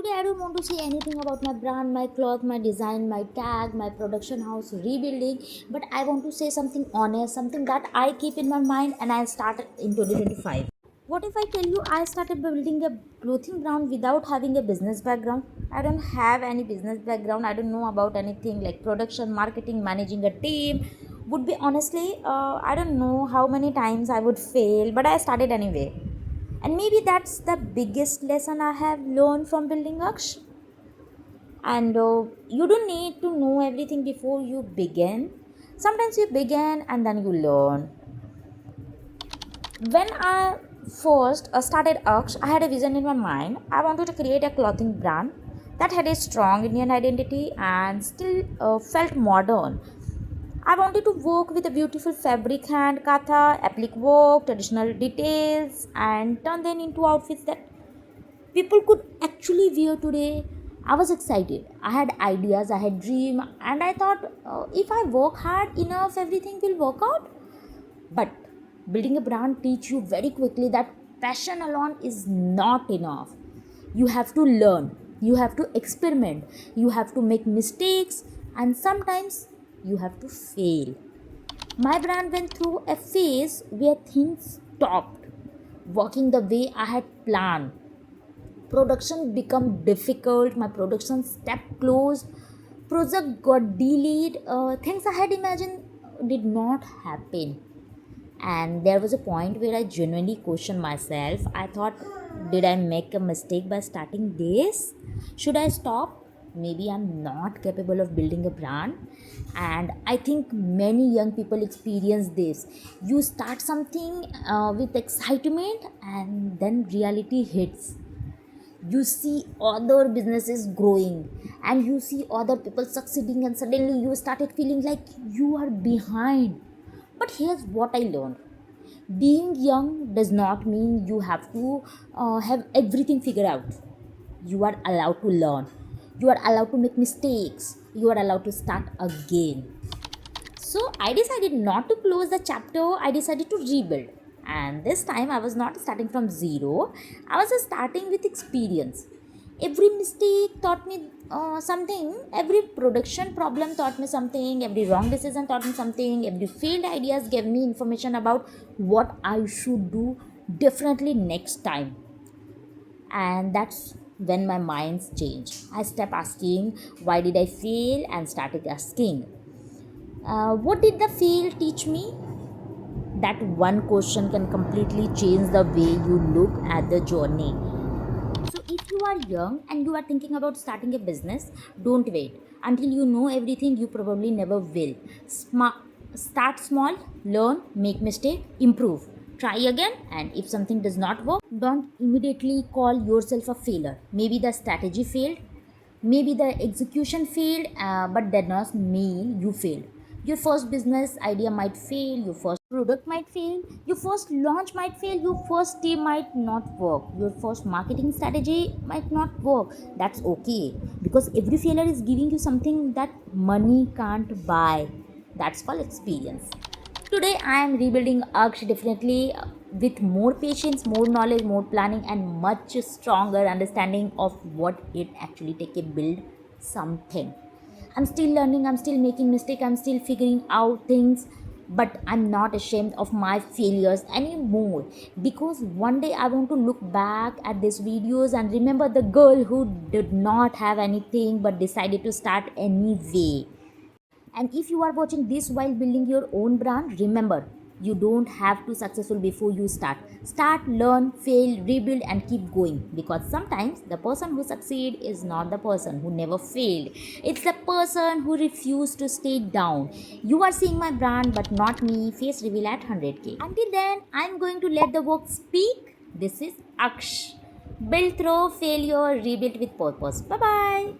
Today I don't want to say anything about my brand, my cloth, my design, my tag, my production house rebuilding, but I want to say something honest, something that I keep in my mind and I started in 2025. What if I tell you I started building a clothing brand without having a business background? I don't have any business background. I don't know about anything like production, marketing, managing a team. Would be honestly, I don't know how many times I would fail, but I started anyway. And maybe that's the biggest lesson I have learned from building Aksh. And you don't need to know everything before you begin. Sometimes you begin and then you learn. When I first started Aksh, I had a vision in my mind. I wanted to create a clothing brand that had a strong Indian identity and still felt modern. I wanted to work with a beautiful fabric hand, katha, applique work, traditional details, and turn them into outfits that people could actually wear today. I was excited. I had ideas, I had dreams, and I thought if I work hard enough, everything will work out. But building a brand teach you very quickly that passion alone is not enough. You have to learn, you have to experiment, you have to make mistakes, and sometimes you have to fail. My brand went through a phase where things stopped working the way I had planned. Production become difficult, my production step closed, project got delayed, things I had imagined did not happen. And there was a point where I genuinely questioned myself. I thought, did I make a mistake by starting this? Should I stop? Maybe I'm not capable of building a brand. And I think many young people experience this. You start something with excitement and then reality hits. You see other businesses growing and you see other people succeeding, and suddenly you started feeling like you are behind. But here's what I learned: being young does not mean you have to have everything figured out. You are allowed to learn, you are allowed to make mistakes, you are allowed to start again. So I decided not to close the chapter, I decided to rebuild. And this time I was not starting from zero, I was just starting with experience. Every mistake taught me something, every production problem taught me something, every wrong decision taught me something, every failed ideas gave me information about what I should do differently next time. And that's when my minds changed. I stopped asking, why did I fail? And started asking, what did the fail teach me? That one question can completely change the way you look at the journey. So, if you are young and you are thinking about starting a business, don't wait until you know everything. You probably never will. Start small, learn, make mistake, improve. Try again, and if something does not work, don't immediately call yourself a failure. Maybe the strategy failed, maybe the execution failed, but that does not mean you failed. Your first business idea might fail, your first product might fail, your first launch might fail, your first team might not work, your first marketing strategy might not work. That's okay, because every failure is giving you something that money can't buy. That's called experience. Today I am rebuilding Aksh differently, with more patience, more knowledge, more planning, and much stronger understanding of what it actually takes to build something. I'm still learning, I'm still making mistakes, I'm still figuring out things, but I'm not ashamed of my failures anymore, because one day I want to look back at these videos and remember the girl who did not have anything but decided to start anyway. And if you are watching this while building your own brand, remember, you don't have to successful before you start. Start, learn, fail, rebuild, and keep going. Because sometimes the person who succeed is not the person who never failed. It's the person who refused to stay down. You are seeing my brand, but not me. Face reveal at 100k. Until then, I'm going to let the work speak. This is Aksh. Build through failure, rebuild with purpose. Bye bye.